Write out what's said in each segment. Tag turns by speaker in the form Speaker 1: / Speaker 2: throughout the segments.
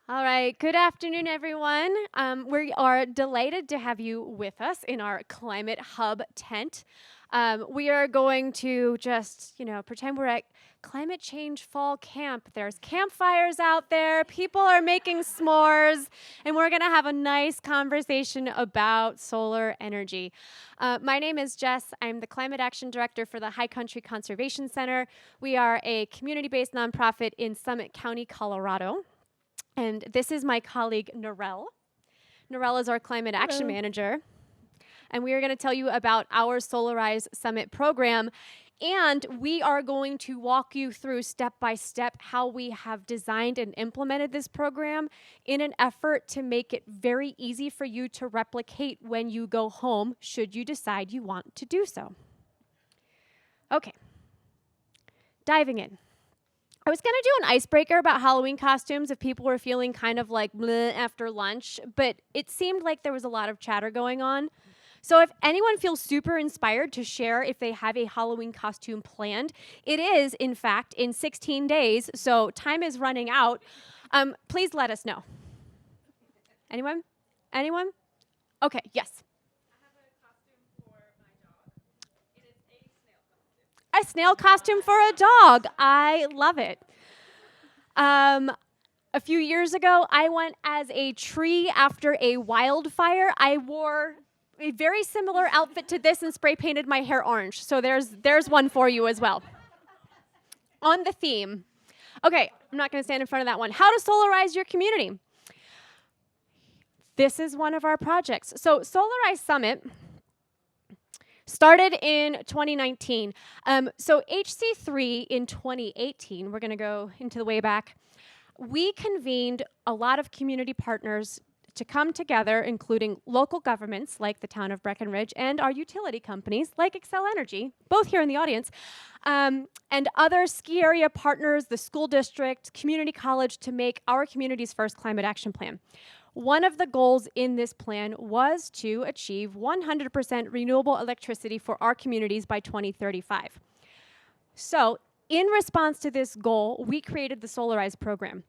Speaker 1: All right, good afternoon, everyone. We are delighted to have you with us in our Climate Hub tent. We are going to just, pretend we're at climate change fall camp. There's campfires out there, people are making s'mores, and we're going to have a nice conversation about solar energy. My name is Jess. I'm the Climate Action Director for the High Country Conservation Center. We are a community-based nonprofit in Summit County, Colorado. And this is my colleague, Narelle. Narelle is our Climate Action Manager. And we are going to tell you about our Solarize Summit program. And we are going to walk you through step by step how we have designed and implemented this program in an effort to make it very easy for you to replicate when you go home, should you decide you want to do so. Okay, diving in. I was going to do an icebreaker about Halloween costumes if people were feeling kind of like bleh after lunch, but it seemed like there was a lot of chatter going on. So if anyone feels super inspired to share if they have a Halloween costume planned, it is, in fact, in 16 days, so time is running out. Please let us know. Anyone? Anyone? Okay, yes. A snail costume for a dog. I love it. A few years ago, I went as a tree after a wildfire. I wore a very similar outfit to this and spray painted my hair orange. So there's one for you as well. On the theme. Okay, I'm not going to stand in front of that one. How to solarize your community. This is one of our projects. So Solarize Summit started in 2019. So HC3 in 2018, we're going to go into the way back, we convened a lot of community partners to come together, including local governments like the town of Breckenridge and our utility companies like Xcel Energy, both here in the audience, and other ski area partners, the school district, community college, to make our community's first climate action plan. One of the goals in this plan was to achieve 100% renewable electricity for our communities by 2035. So, in response to this goal, we created the Solarize program.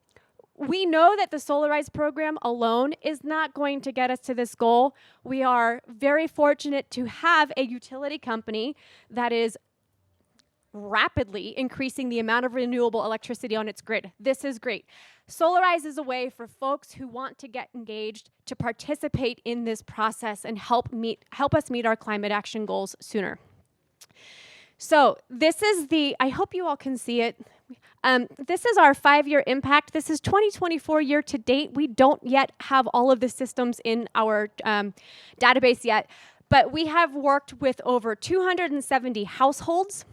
Speaker 1: We know that the Solarize program alone is not going to get us to this goal. We are very fortunate to have a utility company that is rapidly increasing the amount of renewable electricity on its grid. This is great. Solarize is a way for folks who want to get engaged to participate in this process and help us meet our climate action goals sooner. So this is I hope you all can see it. This is our 5-year impact. This is 2024 year to date. We don't yet have all of the systems in our database yet, but we have worked with over 270 households.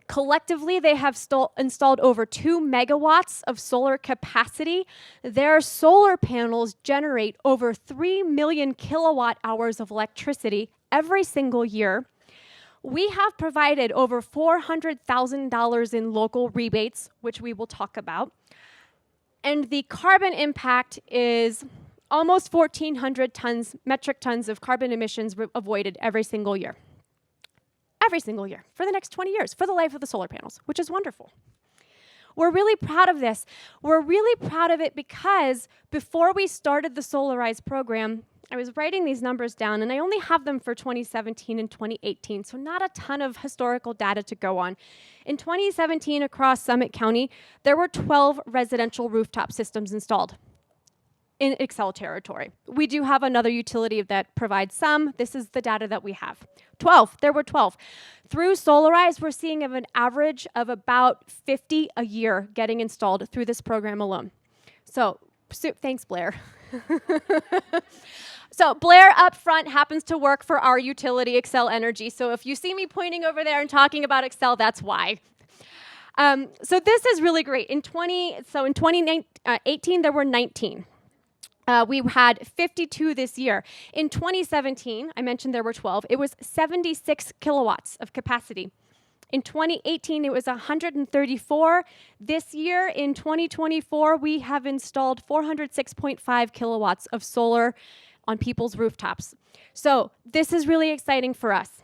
Speaker 1: Collectively, they have installed over 2 megawatts of solar capacity. Their solar panels generate over 3 million kilowatt hours of electricity every single year. We have provided over $400,000 in local rebates, which we will talk about. And the carbon impact is almost 1,400 metric tons of carbon emissions avoided every single year. Every single year, for the next 20 years, for the life of the solar panels, which is wonderful. We're really proud of this. We're really proud of it because before we started the Solarize program, I was writing these numbers down, and I only have them for 2017 and 2018, so not a ton of historical data to go on. In 2017, across Summit County, there were 12 residential rooftop systems installed in Xcel territory. We do have another utility that provides some. This is the data that we have. 12. There were 12. Through Solarize, we're seeing an average of about 50 a year getting installed through this program alone. So thanks, Blair. So Blair up front happens to work for our utility, Xcel Energy. So if you see me pointing over there and talking about Xcel, that's why. So this is really great. In 2018, there were 19. We had 52 this year. In 2017, I mentioned there were 12. It was 76 kilowatts of capacity. In 2018, it was 134. This year, in 2024, we have installed 406.5 kilowatts of solar on people's rooftops. So this is really exciting for us,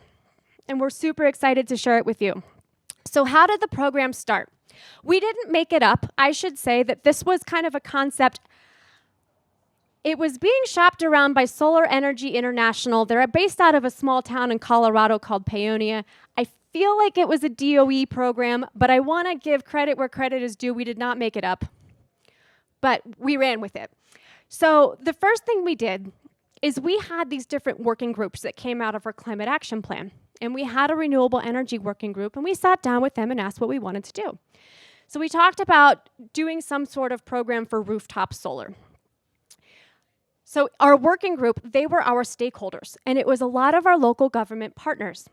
Speaker 1: and we're super excited to share it with you. So how did the program start? We didn't make it up. I should say that this was kind of a concept. It was being shopped around by Solar Energy International. They're based out of a small town in Colorado called Paonia. I feel like it was a DOE program, but I want to give credit where credit is due. We did not make it up, but we ran with it. So the first thing we did is we had these different working groups that came out of our climate action plan. And we had a renewable energy working group, and we sat down with them and asked what we wanted to do. So we talked about doing some sort of program for rooftop solar. So our working group, they were our stakeholders, and it was a lot of our local government partners.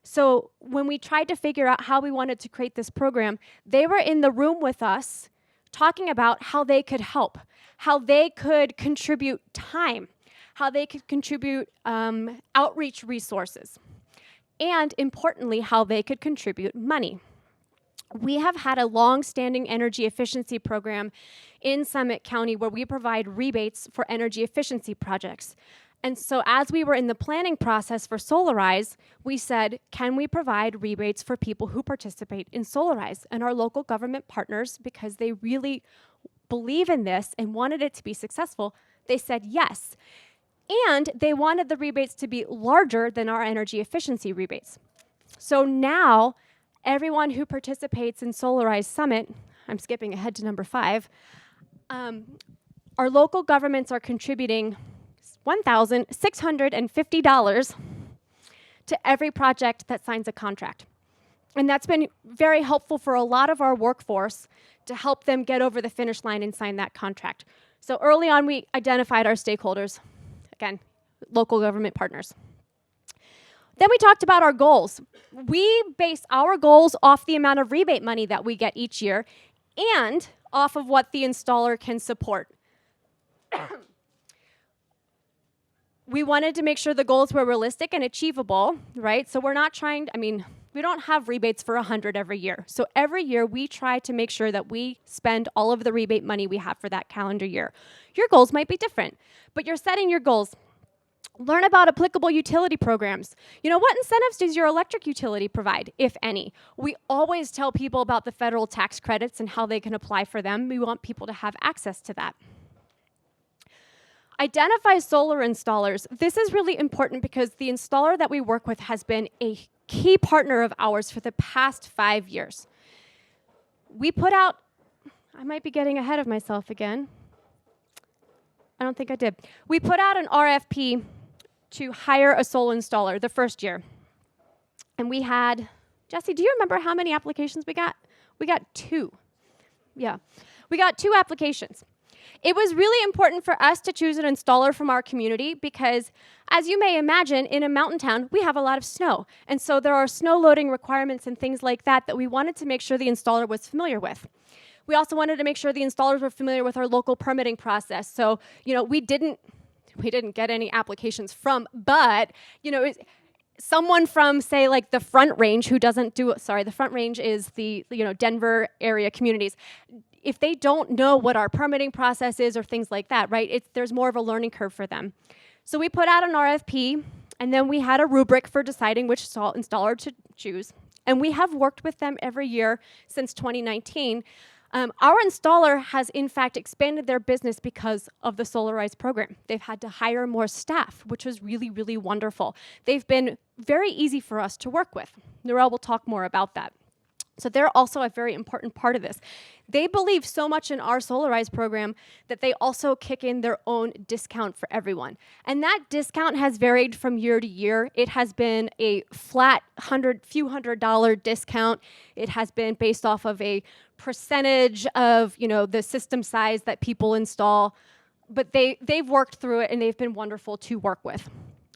Speaker 1: So when we tried to figure out how we wanted to create this program, they were in the room with us talking about how they could help, how they could contribute time, how they could contribute outreach resources, and importantly, how they could contribute money. We have had a long-standing energy efficiency program in Summit County where we provide rebates for energy efficiency projects. And so as we were in the planning process for Solarize, we said, can we provide rebates for people who participate in Solarize? And our local government partners, because they really believe in this and wanted it to be successful, they said yes. And they wanted the rebates to be larger than our energy efficiency rebates. So now, everyone who participates in Solarize Summit, I'm skipping ahead to number 5, our local governments are contributing $1,650 to every project that signs a contract. And that's been very helpful for a lot of our workforce to help them get over the finish line and sign that contract. So early on, we identified our stakeholders. Again, local government partners. Then we talked about our goals. We base our goals off the amount of rebate money that we get each year and off of what the installer can support. We wanted to make sure the goals were realistic and achievable, right? So we're not trying, we don't have rebates for 100 every year. So every year we try to make sure that we spend all of the rebate money we have for that calendar year. Your goals might be different, but you're setting your goals. Learn about applicable utility programs. What incentives does your electric utility provide, if any? We always tell people about the federal tax credits and how they can apply for them. We want people to have access to that. Identify solar installers. This is really important because the installer that we work with has been a key partner of ours for the past 5 years. We put out, I might be getting ahead of myself again. I don't think I did. We put out an RFP to hire a solar installer the first year. And we had, Jesse, do you remember how many applications we got? We got 2. Yeah, we got 2 applications. It was really important for us to choose an installer from our community because, as you may imagine, in a mountain town, we have a lot of snow. And so there are snow loading requirements and things like that that we wanted to make sure the installer was familiar with. We also wanted to make sure the installers were familiar with our local permitting process. So, we didn't get any applications from, but, someone from, say, like the Front Range who doesn't do, the Front Range is the, Denver area communities. If they don't know what our permitting process is or things like that, right, there's more of a learning curve for them. So we put out an RFP, and then we had a rubric for deciding which installer to choose. And we have worked with them every year since 2019. Our installer has, in fact, expanded their business because of the Solarize program. They've had to hire more staff, which was really, really wonderful. They've been very easy for us to work with. Narelle will talk more about that. So they're also a very important part of this. They believe so much in our Solarize program that they also kick in their own discount for everyone. And that discount has varied from year to year. It has been a flat few $100 discount. It has been based off of a percentage of, the system size that people install. But they've worked through it and they've been wonderful to work with.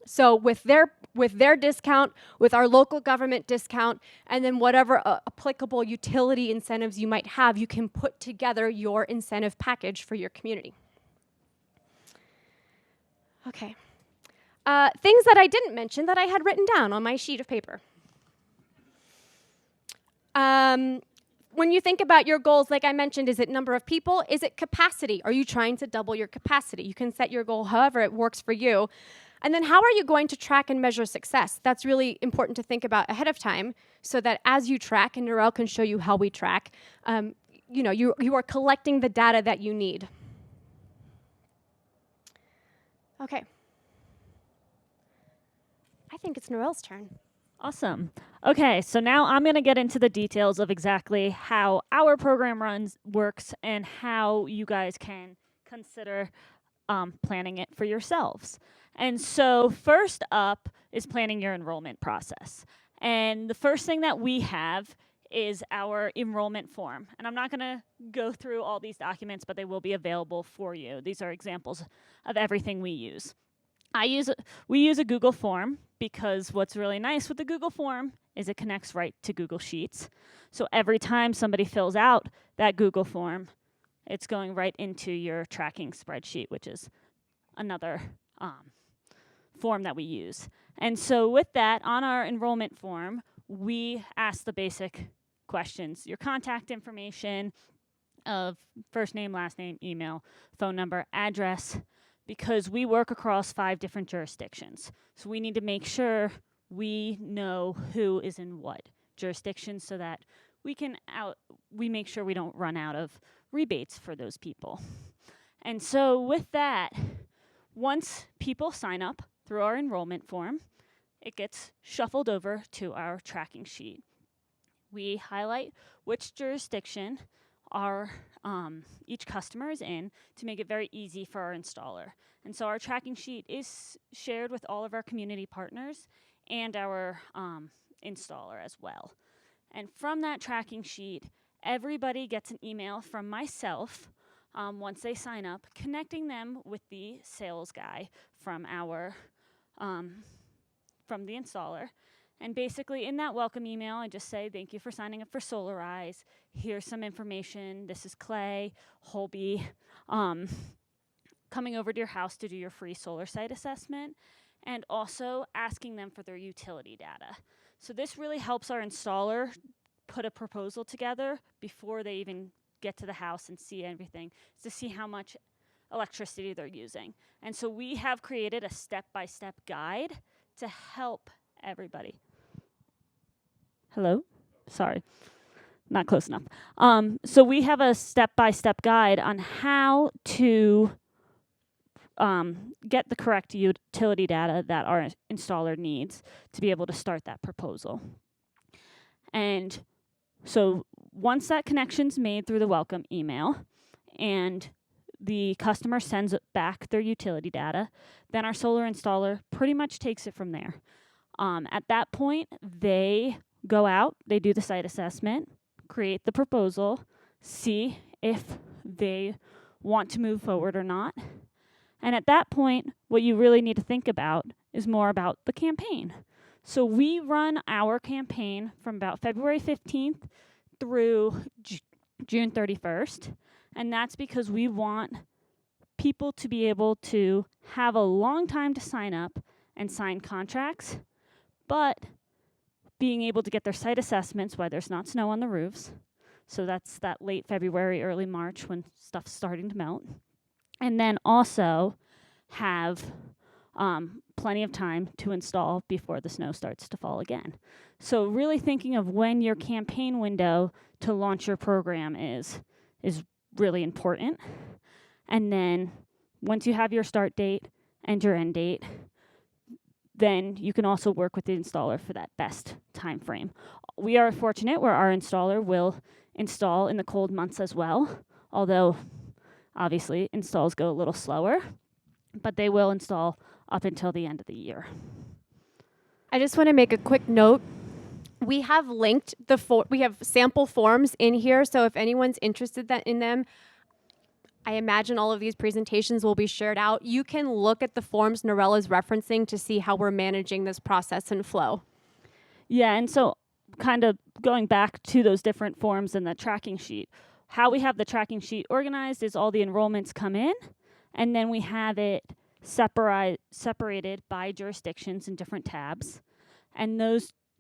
Speaker 1: So with their discount, with our local government discount, and then whatever applicable utility incentives you might have, you can put together your incentive package for your community. Okay. Things that I didn't mention that I had written down on my sheet of paper. when you think about your goals, like I mentioned, is it number of people? Is it capacity? Are you trying to double your capacity? You can set your goal however it works for you. And then how are you going to track and measure success? That's really important to think about ahead of time so that as you track, and Narelle can show you how we track, you are collecting the data that you need. Okay. I think it's Narelle's turn.
Speaker 2: Awesome. Okay, so now I'm going to get into the details of exactly how our program works and how you guys can consider planning it for yourselves. And so first up is planning your enrollment process. And the first thing that we have is our enrollment form. And I'm not going to go through all these documents, but they will be available for you. These are examples of everything we use. We use a Google form because what's really nice with the Google form is it connects right to Google Sheets. So every time somebody fills out that Google form, it's going right into your tracking spreadsheet, which is another form that we use. And so with that, on our enrollment form, we ask the basic questions, your contact information of first name, last name, email, phone number, address, because we work across 5 different jurisdictions. So we need to make sure we know who is in what jurisdiction so that we make sure we don't run out of rebates for those people. And so with that, once people sign up through our enrollment form, it gets shuffled over to our tracking sheet. We highlight which jurisdiction each customer is in to make it very easy for our installer. And so our tracking sheet is shared with all of our community partners and our installer as well. And from that tracking sheet, everybody gets an email from myself once they sign up, connecting them with the sales guy from the installer. And basically in that welcome email, I just say, thank you for signing up for Solarize. Here's some information. This is Clay, Holby, coming over to your house to do your free solar site assessment, and also asking them for their utility data. So this really helps our installer put a proposal together before they even get to the house and see everything, to see how much electricity they're using. And so we have created a step-by-step guide to help everybody. Hello? Sorry, not close enough. So we have a step-by-step guide on how to get the correct utility data that our installer needs to be able to start that proposal. And so once that connection's made through the welcome email and the customer sends back their utility data, then our solar installer pretty much takes it from there. At that point, they go out, they do the site assessment, create the proposal, see if they want to move forward or not. And at that point, what you really need to think about is more about the campaign. So we run our campaign from about February 15th through June 31st. And that's because we want people to be able to have a long time to sign up and sign contracts, but being able to get their site assessments while there's not snow on the roofs. So that's that late February, early March when stuff's starting to melt. And then also have plenty of time to install before the snow starts to fall again. So really thinking of when your campaign window to launch your program is really important. And then once you have your start date and your end date, then you can also work with the installer for that best time frame. We are fortunate where our installer will install in the cold months as well, although obviously installs go a little slower, but they will install up until the end of the year.
Speaker 1: I just want to make a quick note. We have linked we have sample forms in here, so if anyone's interested in them, I imagine all of these presentations will be shared out. You can look at the forms Narelle is referencing to see how we're managing this process and flow.
Speaker 2: Yeah, and so kind of going back to those different forms in the tracking sheet, how we have the tracking sheet organized is all the enrollments come in, and then we have it separated by jurisdictions in different tabs, and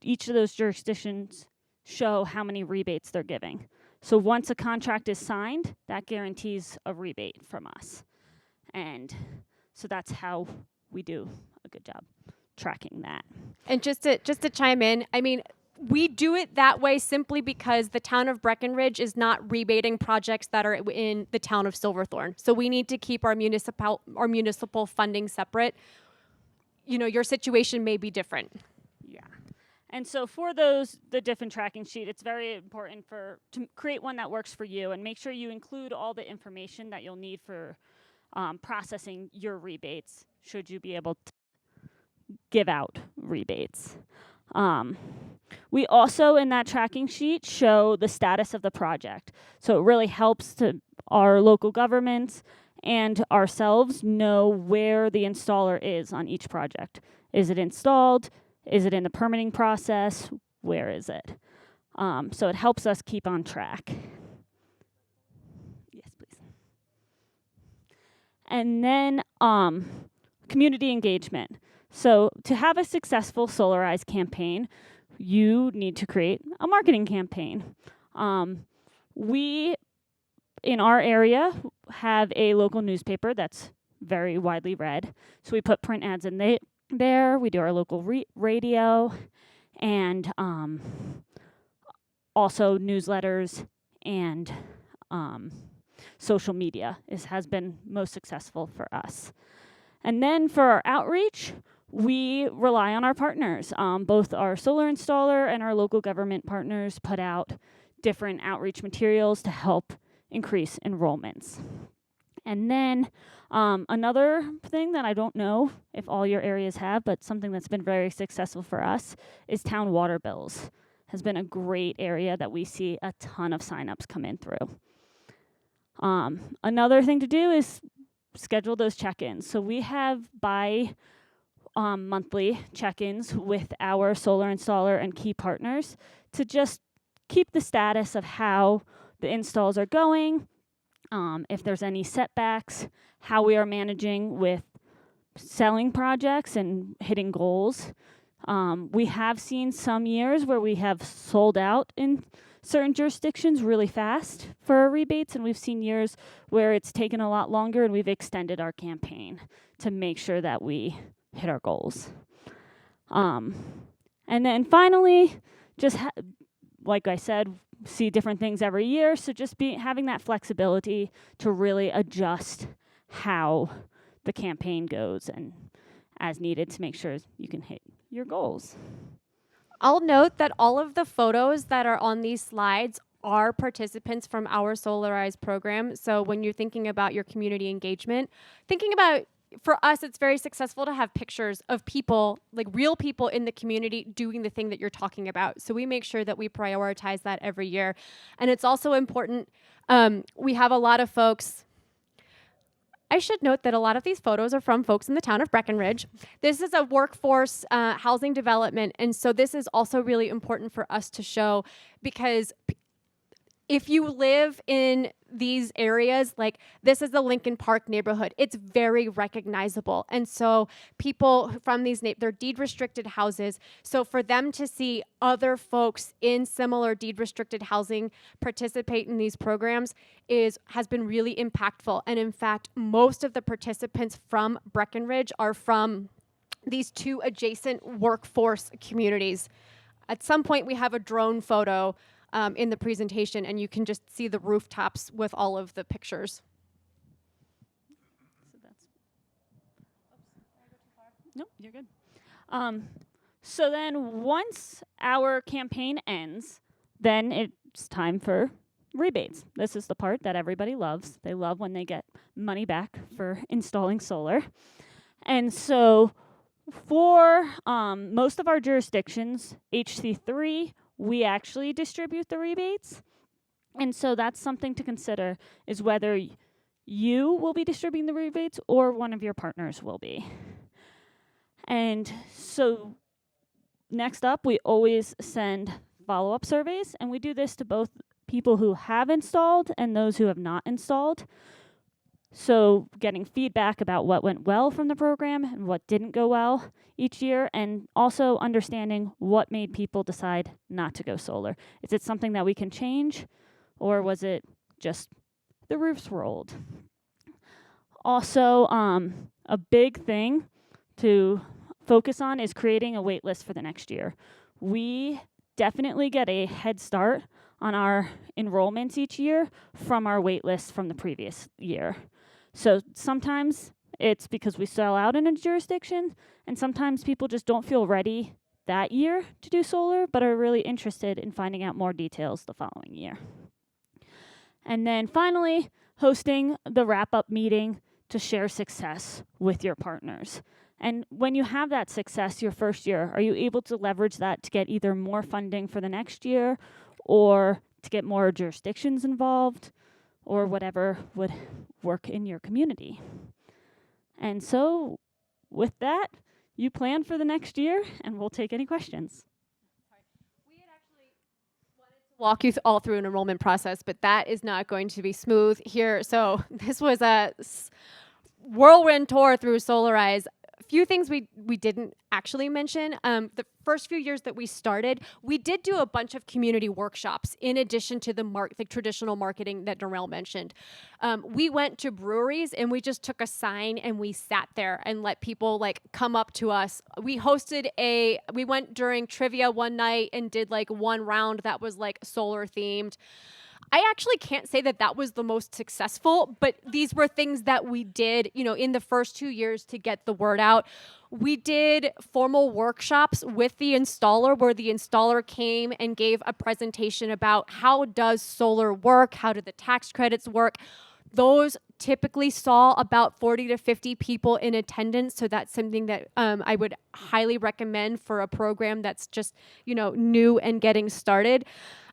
Speaker 2: each of those jurisdictions show how many rebates they're giving. So once a contract is signed, that guarantees a rebate from us. And so that's how we do a good job tracking that.
Speaker 1: And just to chime in, I mean, we do it that way simply because the town of Breckenridge is not rebating projects that are in the town of Silverthorne. So we need to keep our municipal funding separate. You know, your situation may be different.
Speaker 2: Yeah. And so for the different tracking sheet, it's very important to create one that works for you and make sure you include all the information that you'll need for processing your rebates, should you be able to give out rebates. We also, in that tracking sheet, show the status of the project. So it really helps to our local governments and ourselves know where the installer is on each project. Is it installed? Is it in the permitting process? Where is it? So it helps us keep on track. Yes, please. And then community engagement. So to have a successful Solarize campaign, you need to create a marketing campaign. We, in our area, have a local newspaper that's very widely read. So we put print ads in there. We do our local radio and also newsletters and social media has been most successful for us. And then for our outreach, we rely on our partners. Both our solar installer and our local government partners put out different outreach materials to help increase enrollments. And then another thing that I don't know if all your areas have, but something that's been very successful for us is town water bills. Has been a great area that we see a ton of signups come in through. Another thing to do is schedule those check-ins. So we have monthly check-ins with our solar installer and key partners to just keep the status of how the installs are going, if there's any setbacks, how we are managing with selling projects and hitting goals. We have seen some years where we have sold out in certain jurisdictions really fast for our rebates, and we've seen years where it's taken a lot longer and we've extended our campaign to make sure that we hit our goals. And then finally, just like I said, see different things every year, so just having that flexibility to really adjust how the campaign goes and as needed to make sure you can hit your goals.
Speaker 1: I'll note that all of the photos that are on these slides are participants from our Solarize program. So when you're thinking about your community engagement, for us, it's very successful to have pictures of people, like real people in the community doing the thing that you're talking about. So we make sure that we prioritize that every year. And it's also important, we have a lot of folks. I should note that a lot of these photos are from folks in the town of Breckenridge. This is a workforce housing development, and so this is also really important for us to show, because if you live in these areas, like this is the Lincoln Park neighborhood, it's very recognizable. And so people from these, they're deed restricted houses. So for them to see other folks in similar deed restricted housing participate in these programs has been really impactful. And in fact, most of the participants from Breckenridge are from these two adjacent workforce communities. At some point, we have a drone photo in the presentation, and you can just see the rooftops with all of the pictures.
Speaker 2: So that's. Nope, you're good. So then once our campaign ends, then it's time for rebates. This is the part that everybody loves. They love when they get money back for installing solar. And so for most of our jurisdictions, HC3, we actually distribute the rebates. And so that's something to consider, is whether you will be distributing the rebates or one of your partners will be. And so next up, we always send follow-up surveys, and we do this to both people who have installed and those who have not installed. So getting feedback about what went well from the program and what didn't go well each year, and also understanding what made people decide not to go solar. Is it something that we can change, or was it just the roofs rolled? Also, a big thing to focus on is creating a wait list for the next year. We definitely get a head start on our enrollments each year from our wait list from the previous year. So sometimes it's because we sell out in a jurisdiction, and sometimes people just don't feel ready that year to do solar, but are really interested in finding out more details the following year. And then finally, hosting the wrap-up meeting to share success with your partners. And when you have that success your first year, are you able to leverage that to get either more funding for the next year or to get more jurisdictions involved or whatever would work in your community? And so with that, you plan for the next year and we'll take any questions.
Speaker 1: We had actually wanted to walk you all through an enrollment process, but that is not going to be smooth here. So this was a whirlwind tour through Solarize. A few things we didn't actually mention. The first few years that we started, we did do a bunch of community workshops in addition to the traditional marketing that Narelle mentioned. We went to breweries and we just took a sign and we sat there and let people like come up to us. We went during trivia one night and did like one round that was like solar themed. I actually can't say that that was the most successful, but these were things that we did, in the first 2 years to get the word out. We did formal workshops with the installer where the installer came and gave a presentation about how does solar work, how do the tax credits work. Those typically saw about 40 to 50 people in attendance, so that's something that I would highly recommend for a program that's just, new and getting started.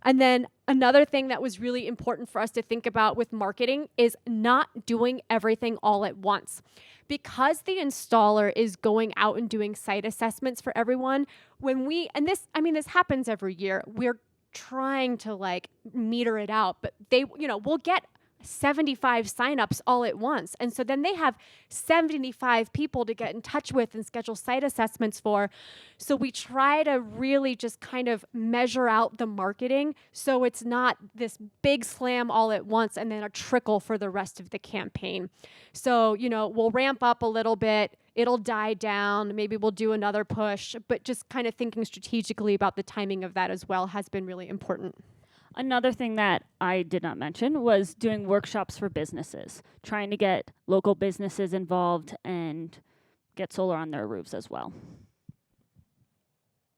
Speaker 1: And then another thing that was really important for us to think about with marketing is not doing everything all at once. Because the installer is going out and doing site assessments for everyone, this happens every year. We're trying to meter it out, but we'll get 75 signups all at once. And so then they have 75 people to get in touch with and schedule site assessments for. So we try to really just kind of measure out the marketing so it's not this big slam all at once and then a trickle for the rest of the campaign. So, we'll ramp up a little bit. It'll die down. Maybe we'll do another push, but just kind of thinking strategically about the timing of that as well has been really important.
Speaker 2: Another thing that I did not mention was doing workshops for businesses, trying to get local businesses involved and get solar on their roofs as well.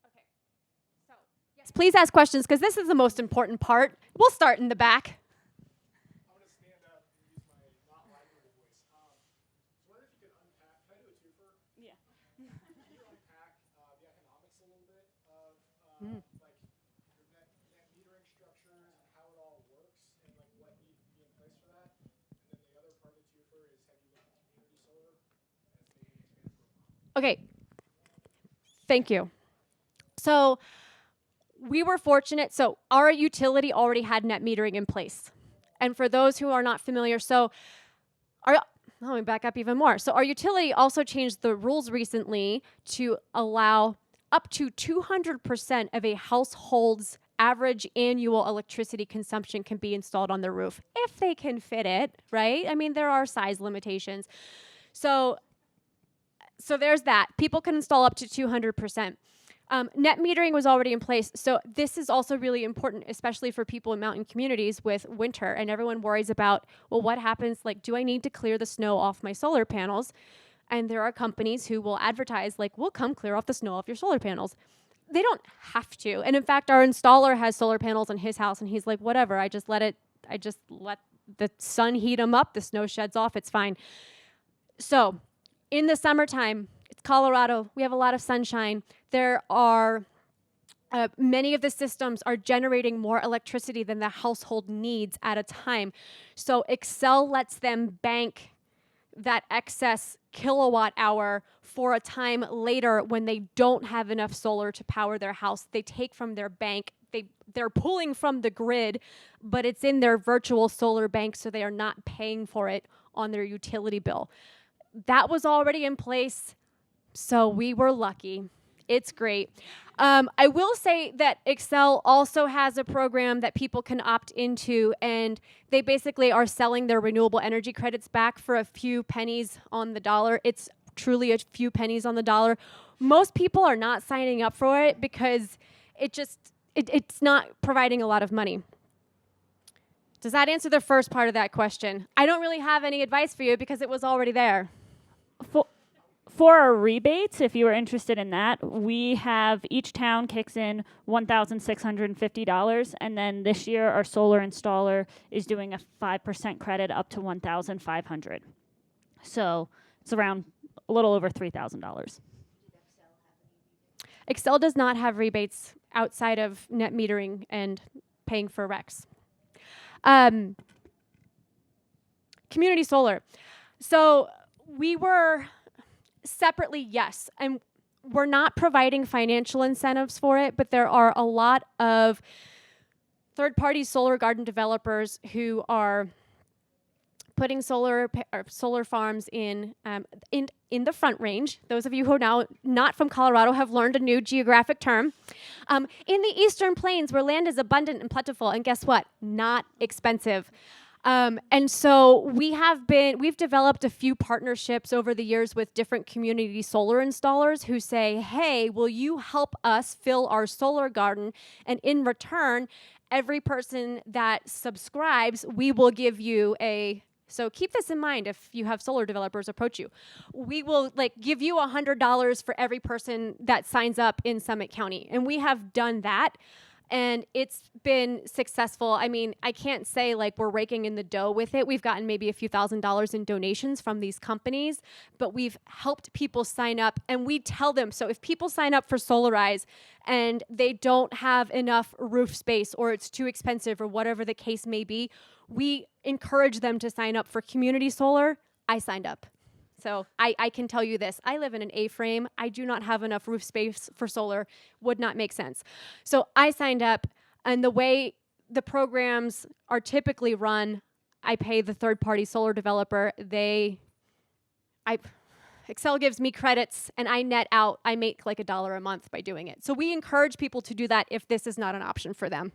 Speaker 1: Okay. So, yes, please ask questions because this is the most important part. We'll start in the back.
Speaker 3: I'm going to stand up and use my not library voice. I wonder if you could unpack, can I do a twofer?
Speaker 2: Yeah.
Speaker 3: Can you unpack the economics a little bit of your net metering structures and how it all works and what needs to be in place for that? And then the other part of the twofer is have you looked at community solar as maybe an expanded program?
Speaker 1: Okay. Thank you. So we were fortunate. So our utility already had net metering in place. And for those who are not familiar, let me back up even more. So our utility also changed the rules recently to allow up to 200% of a household's average annual electricity consumption can be installed on the roof if they can fit it, right? There are size limitations. So there's that. People can install up to 200%. Net metering was already in place. So this is also really important, especially for people in mountain communities with winter. And everyone worries about, well, what happens? Do I need to clear the snow off my solar panels? And there are companies who will advertise, we'll come clear off the snow off your solar panels. They don't have to. And in fact, our installer has solar panels in his house, and he's like, whatever, I just let the sun heat them up, the snow sheds off, it's fine. So in the summertime, it's Colorado, we have a lot of sunshine. There are many of the systems are generating more electricity than the household needs at a time. So Excel lets them bank that excess kilowatt hour for a time later when they don't have enough solar to power their house. They take from their bank. They're pulling from the grid, but it's in their virtual solar bank, so they are not paying for it on their utility bill. That was already in place, so we were lucky. It's great. I will say that Excel also has a program that people can opt into, and they basically are selling their renewable energy credits back for a few pennies on the dollar. It's truly a few pennies on the dollar. Most people are not signing up for it because it's not providing a lot of money. Does that answer the first part of that question? I don't really have any advice for you because it was already there.
Speaker 2: For our rebates, if you are interested in that, we have each town kicks in $1,650, and then this year our solar installer is doing a 5% credit up to $1,500. So it's around a little over $3,000.
Speaker 1: Excel does not have rebates outside of net metering and paying for RECs. Community solar. So we were separately, yes, and we're not providing financial incentives for it, but there are a lot of third-party solar garden developers who are putting solar farms in the Front Range. Those of you who are now not from Colorado have learned a new geographic term. In the Eastern Plains, where land is abundant and plentiful, and guess what? Not expensive. And so we've developed a few partnerships over the years with different community solar installers who say, hey, will you help us fill our solar garden? And in return, every person that subscribes, we will give you so keep this in mind if you have solar developers approach you. We will give you $100 for every person that signs up in Summit County. And we have done that. And it's been successful. I mean, I can't say we're raking in the dough with it. We've gotten maybe a few $1,000s in donations from these companies, but we've helped people sign up, and we tell them, so if people sign up for Solarize and they don't have enough roof space or it's too expensive or whatever the case may be, we encourage them to sign up for community solar. I signed up. So I can tell you this. I live in an A-frame. I do not have enough roof space for solar. Would not make sense. So I signed up, and the way the programs are typically run, I pay the third-party solar developer. Excel gives me credits, and I net out. I make $1 a month by doing it. So we encourage people to do that if this is not an option for them.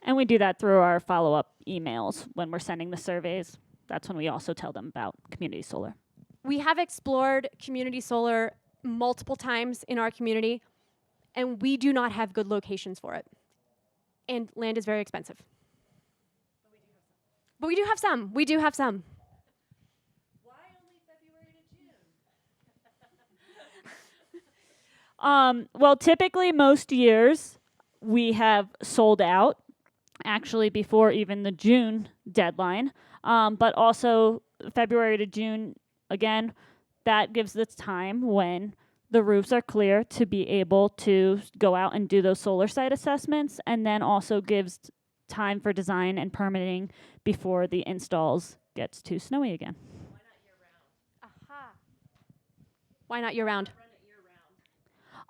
Speaker 2: And we do that through our follow-up emails when we're sending the surveys. That's when we also tell them about community solar.
Speaker 1: We have explored community solar multiple times in our community, and we do not have good locations for it. And land is very expensive. But we do have some. We do have some.
Speaker 4: Why only February to June?
Speaker 2: Well, typically most years we have sold out, actually before even the June deadline. But also February to June, again, that gives the time when the roofs are clear to be able to go out and do those solar site assessments, and then also gives time for design and permitting before the installs gets too snowy again.
Speaker 4: Why not year round?
Speaker 1: Aha. Why not year round?
Speaker 4: Run it year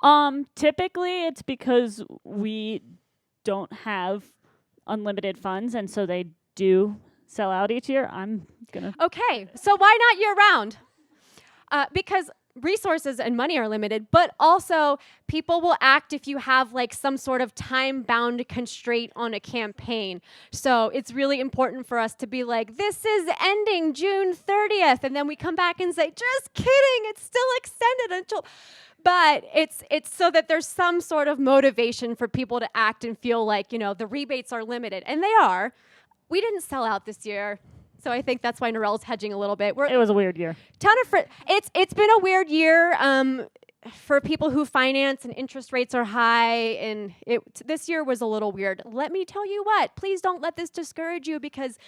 Speaker 4: round.
Speaker 2: Typically it's because we don't have unlimited funds, and so they do sell out each year.
Speaker 1: Okay, so why not year round? Because resources and money are limited, but also people will act if you have some sort of time-bound constraint on a campaign. So it's really important for us to be this is ending June 30th, and then we come back and say, just kidding, it's still extended until... But it's so that there's some sort of motivation for people to act and feel the rebates are limited, and they are. We didn't sell out this year. So I think that's why Narelle's hedging a little bit.
Speaker 2: It was a weird year.
Speaker 1: It's been a weird year for people who finance and interest rates are high, and this year was a little weird. Let me tell you what, please don't let this discourage you, because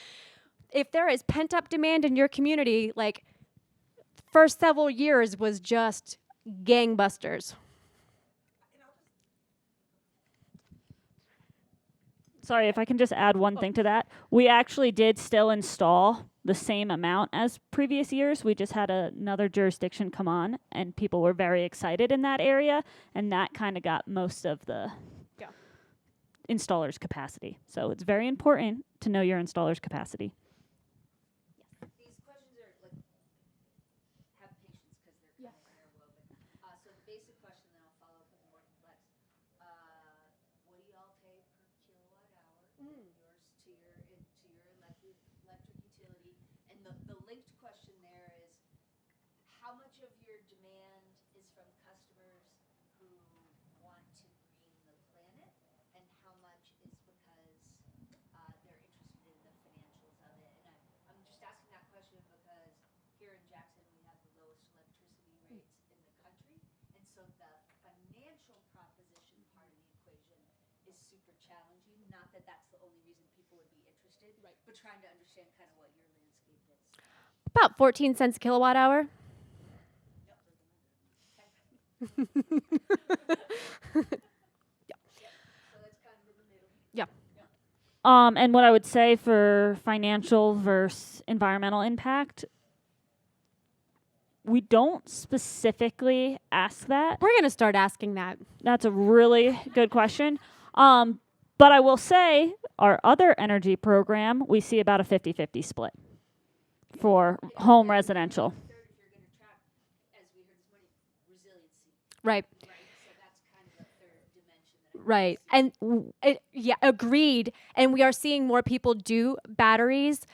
Speaker 1: if there is pent-up demand in your community, first several years was just gangbusters.
Speaker 2: Sorry, if I can just add one thing to that. We actually did still install the same amount as previous years. We just had another jurisdiction come on, and people were very excited in that area, and that kind of got most of the installer's capacity. So it's very important to know your installer's capacity.
Speaker 4: These questions are have patience because they're kind of interwoven. So the basic question, then I'll follow up with the more complex. from customers who want to green the planet, and how much is because they're interested in the financials of it? And I'm just asking that question because here in Jackson we have the lowest electricity rates in the country, and so the financial proposition part of the equation is super challenging. Not that that's the only reason people would be interested, but trying to understand kind of what your landscape is.
Speaker 1: About 14 cents a kilowatt hour.
Speaker 4: So that's kind of in the middle.
Speaker 1: Yeah.
Speaker 2: And what I would say for financial versus environmental impact, we don't specifically ask that.
Speaker 1: We're going to start asking that.
Speaker 2: That's a really good question. But I will say our other energy program, we see about a 50-50 split for home residential.
Speaker 4: Third, if you're going to track, as we heard this morning, resiliency,
Speaker 1: Right.
Speaker 4: right? So that's kind of the third dimension that I
Speaker 1: Right. And yeah, agreed. And we are seeing more people do batteries.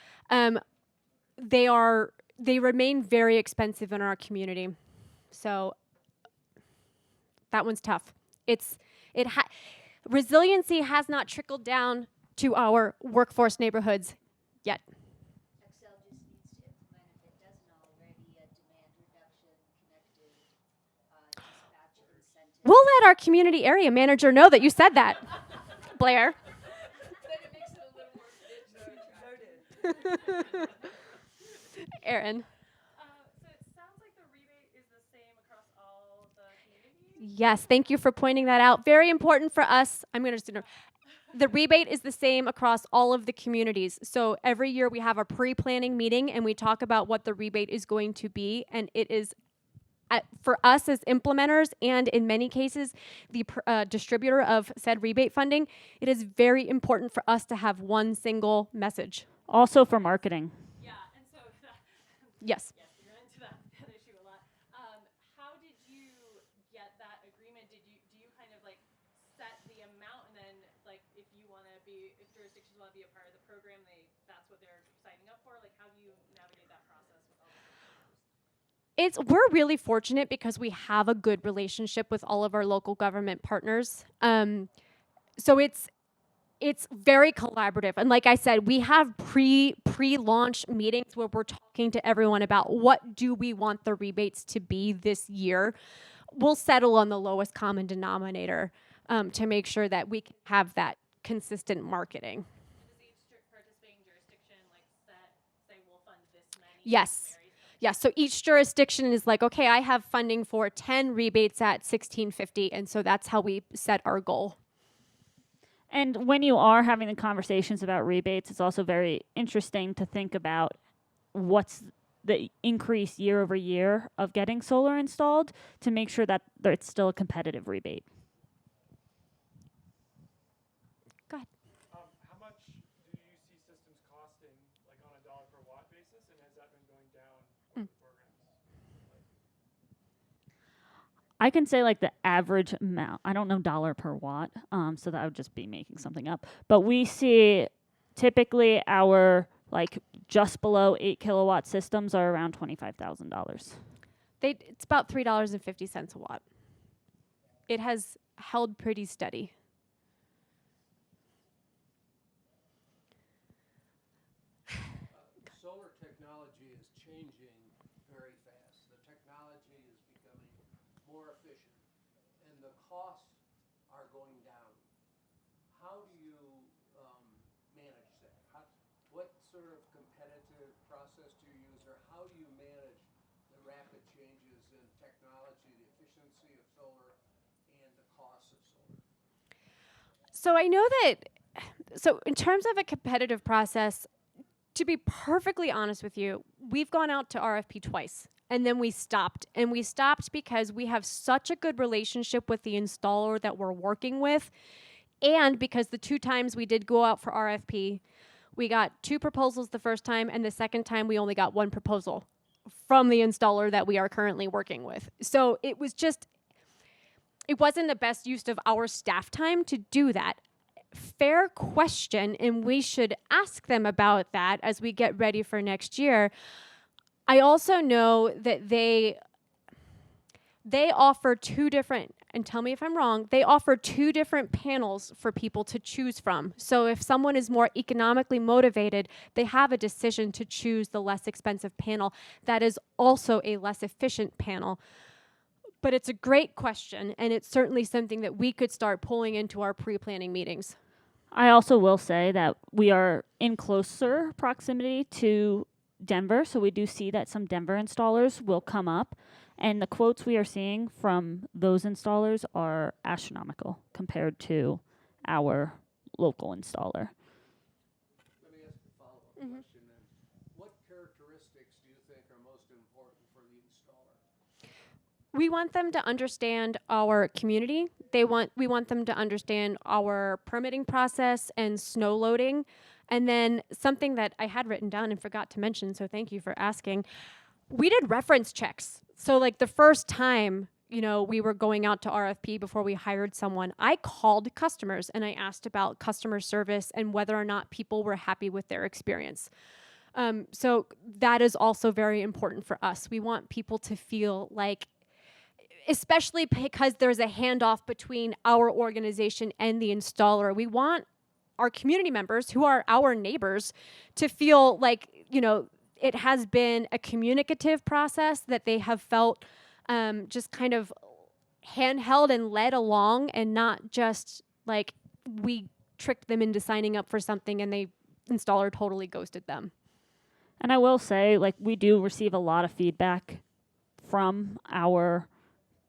Speaker 1: They remain very expensive in our community. So that one's tough. Resiliency has not trickled down to our workforce neighborhoods yet.
Speaker 4: Excel just needs to implement, if it doesn't already, a demand reduction connected dispatch incentive.
Speaker 1: We'll let our community area manager know that you said that, Blair.
Speaker 4: Then it makes it a little more attractive.
Speaker 1: Aaron.
Speaker 5: So it sounds like the rebate is the same across all the communities.
Speaker 1: Yes, thank you for pointing that out. Very important for us. I'm going to the rebate is the same across all of the communities. So every year we have a pre-planning meeting and we talk about what the rebate is going to be, and it is for us as implementers and in many cases the distributor of said rebate funding, it is very important for us to have one single message.
Speaker 2: Also for marketing.
Speaker 5: Yeah, and so
Speaker 1: Yes.
Speaker 5: yes, you're into that issue a lot. How did you get that agreement? Do you kind of like set the amount, and then like if jurisdictions want to be a part of the program, that's what they're signing up for? Like, how do you navigate that process with all the stakeholders?
Speaker 1: We're really fortunate because we have a good relationship with all of our local government partners. So it's very collaborative. And like I said, we have pre-launch meetings where we're talking to everyone about what do we want the rebates to be this year. We'll settle on the lowest common denominator to make sure that we can have that consistent marketing.
Speaker 5: And does each participating jurisdiction like say we'll fund this many?
Speaker 1: Yes. Yes, so each jurisdiction is like, okay, I have funding for 10 rebates at $16.50, and so that's how we set our goal.
Speaker 2: And when you are having the conversations about rebates, it's also very interesting to think about what's the increase year over year of getting solar installed to make sure that it's still a competitive rebate.
Speaker 1: Go ahead.
Speaker 3: How much do you see systems costing, like on a dollar per watt basis, and has that been going down over the programs?
Speaker 2: I can say like the average amount. I don't know dollar per watt, so that would just be making something up. But we see typically our like just below 8 kilowatt systems are around $25,000.
Speaker 1: It's about $3.50 a watt. It has held pretty steady.
Speaker 6: Solar technology is changing very fast. The technology is becoming more efficient, and the costs are going down. How do you manage that? What sort of competitive process do you use, or how do you manage the rapid changes in technology, the efficiency of solar, and the cost of solar?
Speaker 1: So I know that, so in terms of a competitive process, to be perfectly honest with you, we've gone out to RFP twice and then we stopped. And we stopped because we have such a good relationship with the installer that we're working with. And because the 2 times we did go out for RFP, we got 2 proposals the first time, and the second time we only got 1 proposal from the installer that we are currently working with. So it wasn't the best use of our staff time to do that. Fair question, and we should ask them about that as we get ready for next year. I also know that they offer two different, and tell me if I'm wrong, they offer two different panels for people to choose from. So if someone is more economically motivated, they have a decision to choose the less expensive panel that is also a less efficient panel. But it's a great question, and it's certainly something that we could start pulling into our pre-planning meetings.
Speaker 2: I also will say that we are in closer proximity to Denver, so we do see that some Denver installers will come up, and the quotes we are seeing from those installers are astronomical compared to our local installer.
Speaker 6: Let me ask a follow-up question then. What characteristics do you think are most important for the installer?
Speaker 1: We want them to understand our community. We want them to understand our permitting process and snow loading. And then something that I had written down and forgot to mention, so thank you for asking. We did reference checks. So like the first time, we were going out to RFP before we hired someone, I called customers and I asked about customer service and whether or not people were happy with their experience. So that is also very important for us. We want people to feel like, especially because there's a handoff between our organization and the installer, we want our community members, who are our neighbors, to feel like, it has been a communicative process, that they have felt just kind of handheld and led along, and not just like we tricked them into signing up for something and the installer totally ghosted them.
Speaker 2: And I will say, like, we do receive a lot of feedback from our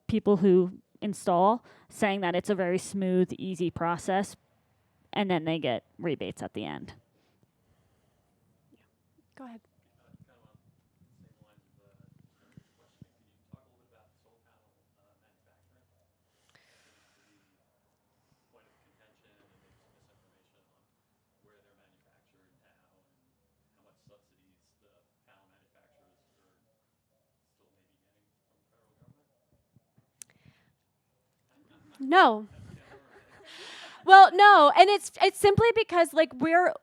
Speaker 2: people who install, saying that it's a very smooth, easy process, and then they get rebates at the end.
Speaker 1: Go ahead. No. Well, no, and it's simply because like we're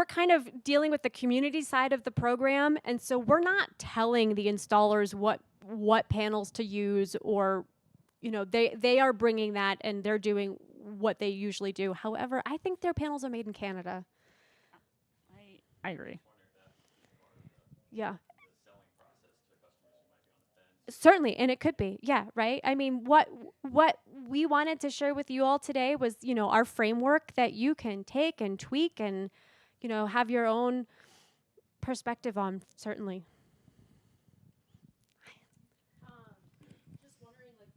Speaker 1: kind of dealing with the community side of the program, and so we're not telling the installers what panels to use, or they are bringing that and they're doing what they usually do. However, I think their panels are made in Canada.
Speaker 2: I agree.
Speaker 1: Yeah. Certainly, and it could be, yeah, right? I mean, what we wanted to share with you all today was, our framework that you can take and tweak and, have your own perspective on, certainly.
Speaker 5: Just wondering, like,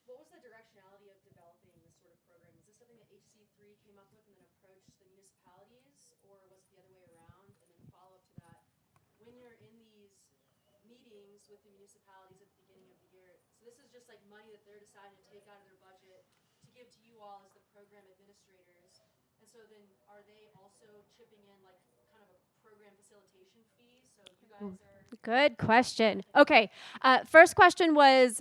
Speaker 5: what was the directionality of developing this sort of program? Is this something that HC3 came up with and then approached the municipalities, or was it the other way around? And then follow up to that, when you're in these meetings with the municipalities at the beginning of the year, so this is just like money that they're deciding to take out of their budget to give to you all as the program administrators, and so then are they also chipping in like kind of a program facilitation fee, so you guys are...
Speaker 1: Good question. Okay, first question was,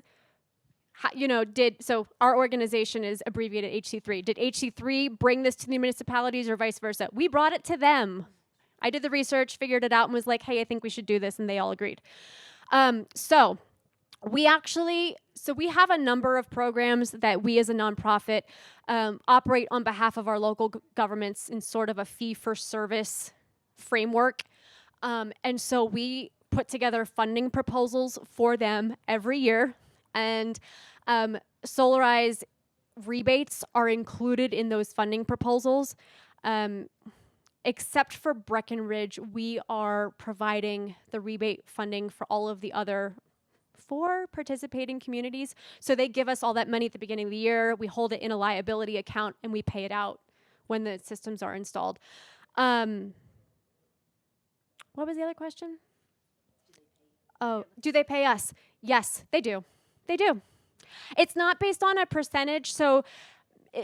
Speaker 1: so our organization is abbreviated HC3. Did HC3 bring this to the municipalities or vice versa? We brought it to them. I did the research, figured it out, and was like, hey, I think we should do this, and they all agreed. So we have a number of programs that we as a nonprofit operate on behalf of our local governments in sort of a fee-for-service framework. And so we put together funding proposals for them every year, and Solarize rebates are included in those funding proposals. Except for Breckenridge, we are providing the rebate funding for all of the other 4 participating communities. So they give us all that money at the beginning of the year, we hold it in a liability account, and we pay it out when the systems are installed. What was the other question? Oh, do they pay us? Yes, they do. They do. It's not based on a percentage, so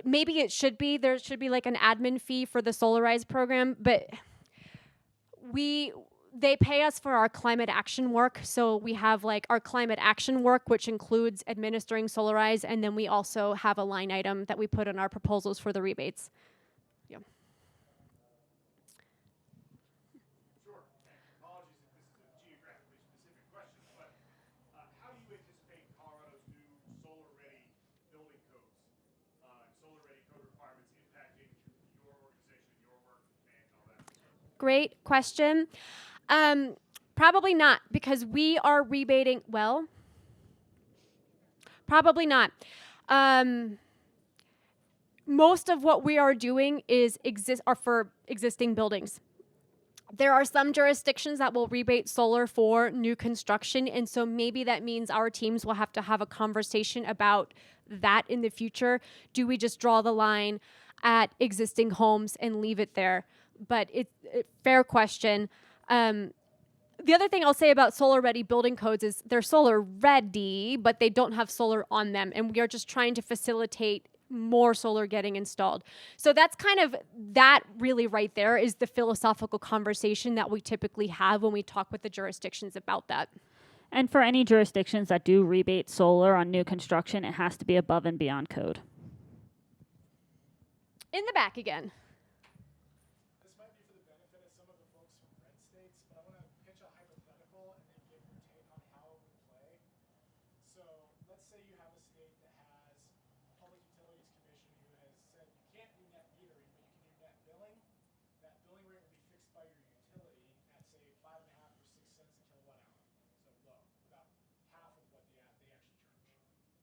Speaker 1: maybe it should be. There should be like an admin fee for the Solarize program, but they pay us for our climate action work. So we have like our climate action work, which includes administering Solarize, and then we also have a line item that we put in our proposals for the rebates. Yeah.
Speaker 3: Sure. And apologies if this is a geographically specific question, but how do you anticipate
Speaker 1: great question. Probably not, because we are rebating, well, probably not. Most of what we are doing are for existing buildings. There are some jurisdictions that will rebate solar for new construction, and so maybe that means our teams will have to have a conversation about that in the future. Do we just draw the line at existing homes and leave it there? But fair question. The other thing I'll say about solar-ready building codes is they're solar-ready, but they don't have solar on them, and we are just trying to facilitate more solar getting installed. So that's kind of, that really right there is the philosophical conversation that we typically have when we talk with the jurisdictions about that.
Speaker 2: And for any jurisdictions that do rebate solar on new construction, it has to be above and beyond code.
Speaker 1: In the back again.
Speaker 3: This might be for the benefit of some of the folks from red states, but I want to pitch a hypothetical and then get your take on how it would play. So let's say you have a state that has a Public Utilities Commission who has said you can't do net metering, but you can do net billing. That billing rate will be fixed by your utility at, say, 5.5 or 6 cents a kilowatt hour. So low, about half of what they actually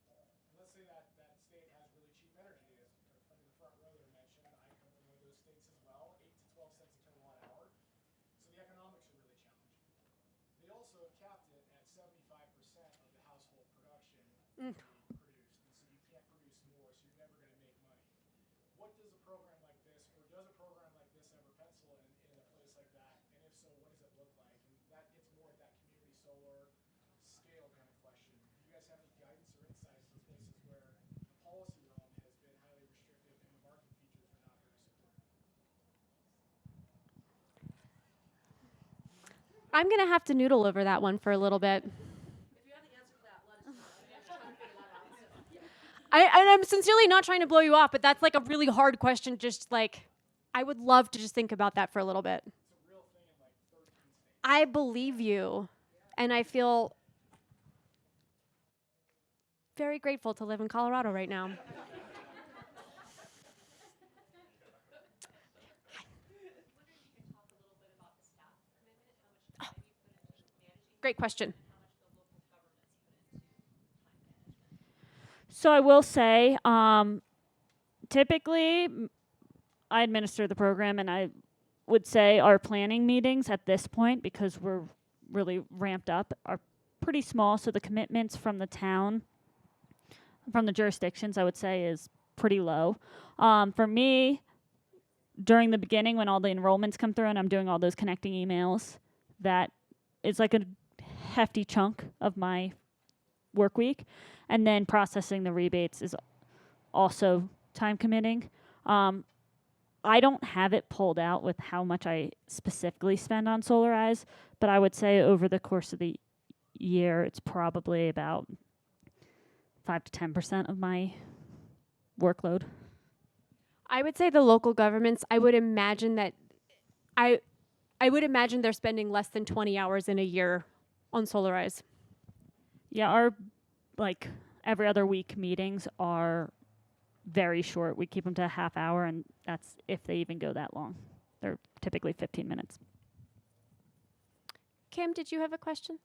Speaker 3: charge. And let's say that state has really cheap energy, as our friend in the front row there mentioned. I come from one of those states as well, 8 to 12 cents a kilowatt hour. So the economics are really challenging. They also have capped it at 75% of the household production to be produced, and so you can't produce more, so you're never going to make money. What does a program like this, or does a program like this ever pencil in a place like that? And if so, what does it look like? And that gets more at that community solar scale kind of question. Do you guys have any guidance or insights to places where the policy realm has been highly restrictive and the market features are not very supportive?
Speaker 1: I'm going to have to noodle over that one for a little bit. I'm sincerely not trying to blow you off, but that's like a really hard question. Just like, I would love to just think about that for a little bit. I believe you, and I feel very grateful to live in Colorado right now. Great question.
Speaker 2: So I will say, typically, I administer the program, and I would say our planning meetings at this point, because we're really ramped up, are pretty small. So the commitments from the town, from the jurisdictions, I would say is pretty low. For me, during the beginning, when all the enrollments come through and I'm doing all those connecting emails, that is like a hefty chunk of my work week. And then processing the rebates is also time committing. I don't have it pulled out with how much I specifically spend on Solarize, but I would say over the course of the year, it's probably about 5 to 10% of my workload.
Speaker 1: I would say the local governments, I would imagine they're spending less than 20 hours in a year on Solarize.
Speaker 2: Yeah, our like every other week meetings are very short. We keep them to a half hour, and that's if they even go that long. They're typically 15 minutes.
Speaker 1: Kim, did you have a question?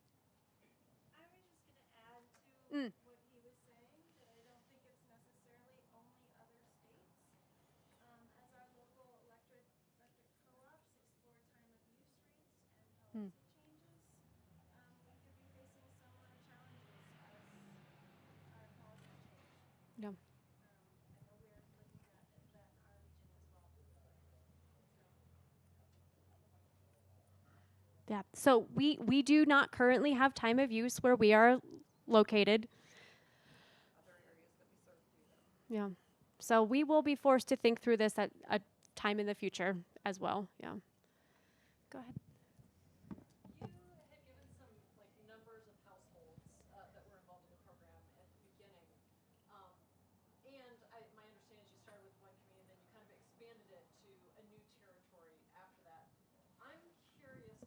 Speaker 5: I was just going to add to what he was saying, that I don't think it's necessarily only other states. As our local electric co-ops explore time of use rates and policy changes, we could be facing similar challenges as our policies change.
Speaker 1: Yeah.
Speaker 5: I know we're looking at that in our region as well.
Speaker 1: Yeah. So we do not currently have time of use where we are located.
Speaker 7: Other areas that we serve do, though.
Speaker 1: Yeah. So we will be forced to think through this at a time in the future as well. Yeah. Go ahead.
Speaker 7: You had given some numbers of households that were involved in the program at the beginning, and my understanding is you started with one community and then you kind of expanded it to a new territory after that. I'm curious,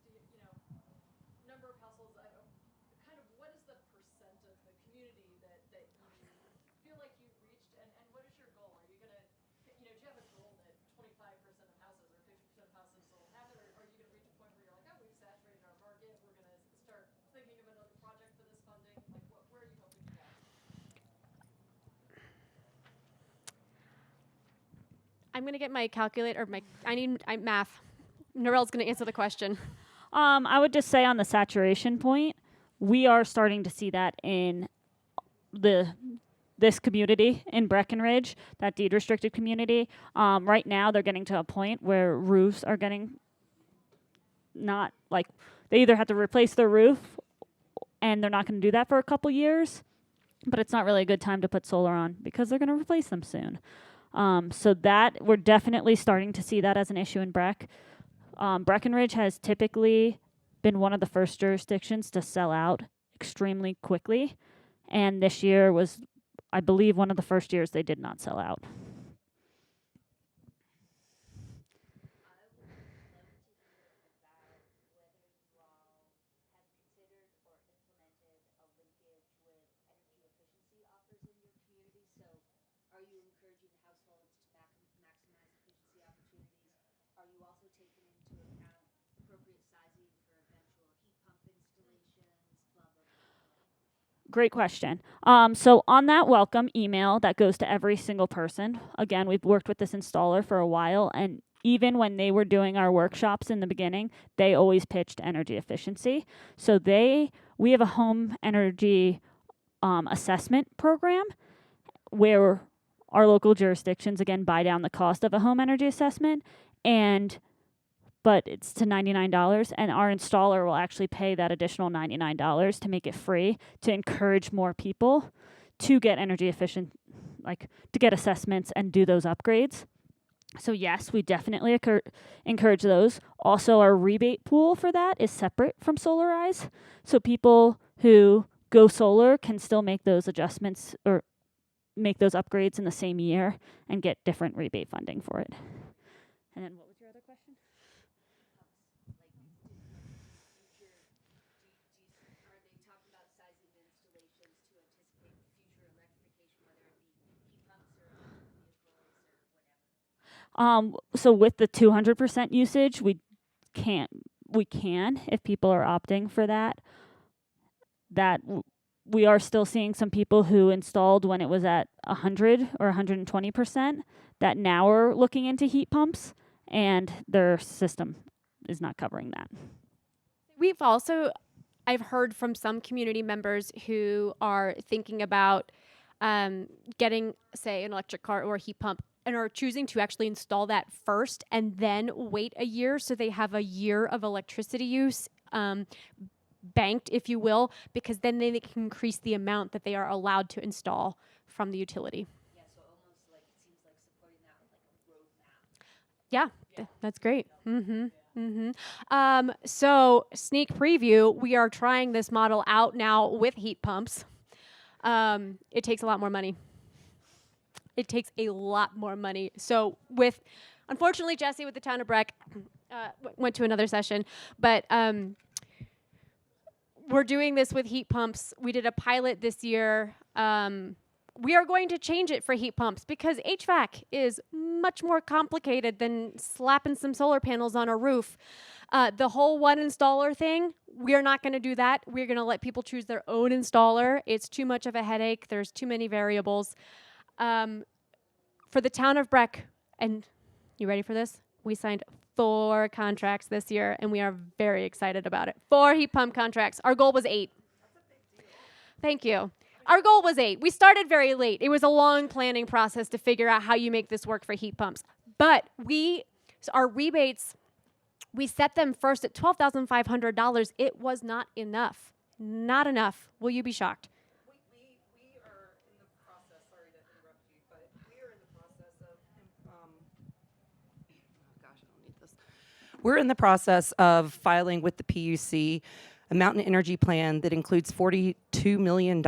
Speaker 7: number of households, kind of what is the percent of the community that you feel like you reached, and what is your goal? Are you going to, do you have a goal that 25% of houses or 50% of houses will have it, or are you going to
Speaker 1: I'm going to get my calculator, I need math. Narelle's going to answer the question.
Speaker 2: I would just say on the saturation point, we are starting to see that in this community in Breckenridge, that deed restricted community. Right now, they're getting to a point where roofs are getting not like they either have to replace their roof, and they're not going to do that for a couple years, but it's not really a good time to put solar on because they're going to replace them soon. So that we're definitely starting to see that as an issue in Breckenridge has typically been one of the first jurisdictions to sell out extremely quickly, and this year was, I believe, one of the first years they did not sell out.
Speaker 4: Are you encouraging households to maximize efficiency opportunities? Are you also taking into account appropriate sizing for eventual heat pump installations, blah, blah, blah?
Speaker 2: Great question. So on that welcome email that goes to every single person, again, we've worked with this installer for a while, and even when they were doing our workshops in the beginning, they always pitched energy efficiency. So we have a home energy assessment program where our local jurisdictions, again, buy down the cost of a home energy assessment, but it's to $99, and our installer will actually pay that additional $99 to make it free, to encourage more people to get energy efficient, like to get assessments and do those upgrades. So yes, we definitely encourage those. Also, our rebate pool for that is separate from Solarize, so people who go solar can still make those adjustments or make those upgrades in the same year and get different rebate funding for it. And then what was your other question?
Speaker 4: Are they talking about sizing of installations to anticipate future electrification, whether it be heat pumps or electric vehicles or whatever?
Speaker 2: So with the 200% usage, we can if people are opting for that. We are still seeing some people who installed when it was at 100 or 120% that now are looking into heat pumps, and their system is not covering that.
Speaker 1: I've heard from some community members who are thinking about getting, say, an electric car or a heat pump, and are choosing to actually install that first and then wait a year so they have a year of electricity use banked, if you will, because then they can increase the amount that they are allowed to install from the utility.
Speaker 4: Yeah, so almost like it seems like supporting that with like a roadmap.
Speaker 1: That's great. So sneak preview, we are trying this model out now with heat pumps. It takes a lot more money. So unfortunately, Jesse with the town of Breck went to another session, but we're doing this with heat pumps. We did a pilot this year. We are going to change it for heat pumps because HVAC is much more complicated than slapping some solar panels on a roof. The whole one installer thing, we're not going to do that. We're going to let people choose their own installer. It's too much of a headache. There's too many variables. For the town of Breck, and you ready for this? We signed 4 contracts this year, and we are very excited about it. 4 heat pump contracts. Our goal was 8. That's a big deal. Thank you. Our goal was 8. We started very late. It was a long planning process to figure out how you make this work for heat pumps. But our rebates, we set them first at $12,500. It was not enough. Not enough. Will you be shocked?
Speaker 8: We are in the process, sorry to interrupt you, but we are in the process of, I don't need this. We're in the process of filing with the PUC a mountain energy plan that includes $42 million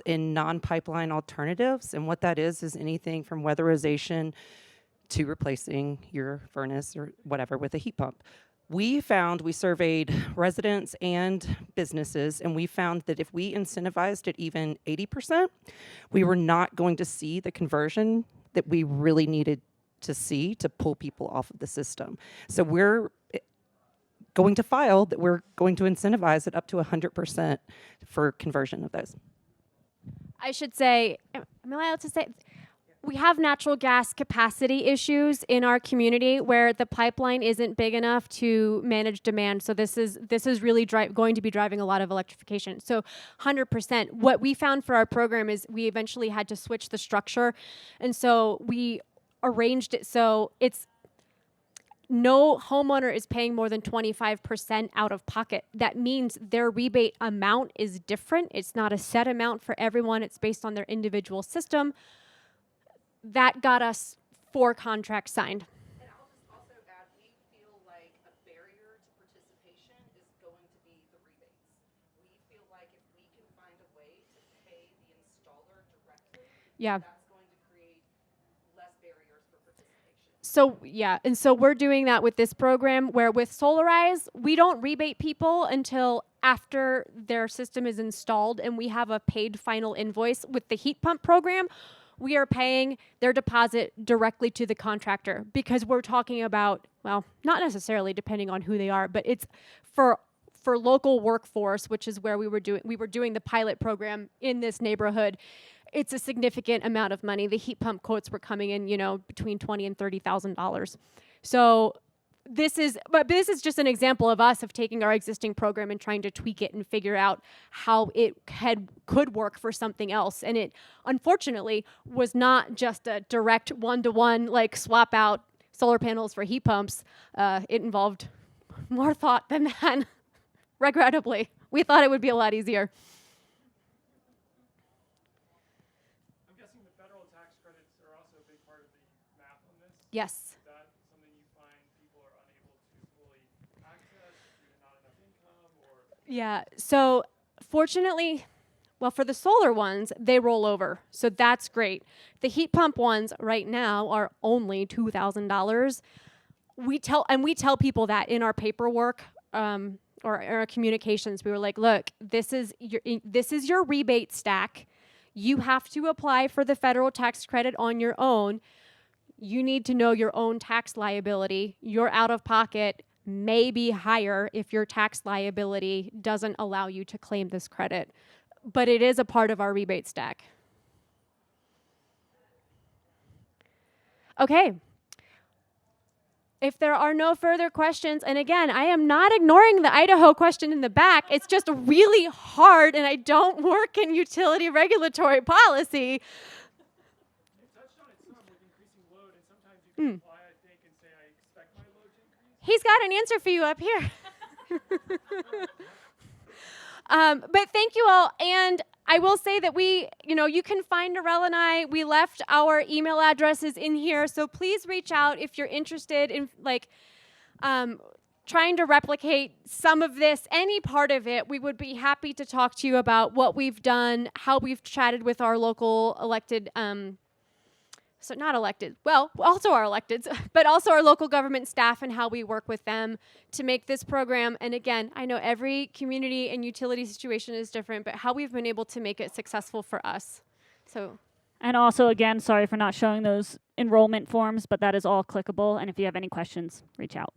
Speaker 8: in non-pipeline alternatives. And what that is anything from weatherization to replacing your furnace or whatever with a heat pump. We surveyed residents and businesses, and we found that if we incentivized at even 80%, we were not going to see the conversion that we really needed to see to pull people off of the system. So we're going to file that we're going to incentivize it up to 100% for conversion of those.
Speaker 1: I should say, am I allowed to say? we have natural gas capacity issues in our community where the pipeline isn't big enough to manage demand. So this is really going to be driving a lot of electrification. So 100%. What we found for our program is we eventually had to switch the structure. And so we arranged it so it's no homeowner is paying more than 25% out of pocket. That means their rebate amount is different. It's not a set amount for everyone. It's based on their individual system. That got us 4 contracts signed.
Speaker 8: And I'll just also add, we feel like a barrier to participation is going to be the rebates. We feel like if we can find a way to pay the installer directly,
Speaker 1: Yeah.
Speaker 8: that's going to create less barriers for participation.
Speaker 1: So yeah, and so we're doing that with this program where with Solarize, we don't rebate people until after their system is installed and we have a paid final invoice. With the heat pump program, we are paying their deposit directly to the contractor because we're talking about, well, not necessarily depending on who they are, but it's for local workforce, which is where we were doing the pilot program in this neighborhood. It's a significant amount of money. The heat pump quotes were coming in, between $20,000 and $30,000. So this is just an example of us of taking our existing program and trying to tweak it and figure out how it could work for something else. And it, unfortunately, was not just a direct one-to-one, like swap out solar panels for heat pumps. It involved more thought than that, regrettably. We thought it would be a lot easier.
Speaker 3: I'm guessing the federal tax credits are also a big part of the math on this.
Speaker 1: Yes.
Speaker 3: Is that something you find people are unable to fully access due to not enough income, or?
Speaker 1: Yeah, so fortunately, well, for the solar ones, they roll over. So that's great. The heat pump ones right now are only $2,000. We tell people that in our paperwork or our communications. We were like, look, this is your rebate stack. You have to apply for the federal tax credit on your own. You need to know your own tax liability. Your out of pocket may be higher if your tax liability doesn't allow you to claim this credit. But it is a part of our rebate stack. Okay. If there are no further questions, and again, I am not ignoring the Idaho question in the back. It's just really hard, and I don't work in utility regulatory policy.
Speaker 3: You touched on it some with increasing load, and sometimes you can apply, I think, and say, I expect my load to increase.
Speaker 1: He's got an answer for you up here. But thank you all. And I will say that you can find Narelle and I. We left our email addresses in here. So please reach out if you're interested in trying to replicate some of this, any part of it. We would be happy to talk to you about what we've done, how we've chatted with our local elected so not elected, well, also our electeds, but also our local government staff and how we work with them to make this program. And again, I know every community and utility situation is different, but how we've been able to make it successful for us. So,
Speaker 2: And also, again, sorry for not showing those enrollment forms, but that is all clickable. And if you have any questions, reach out.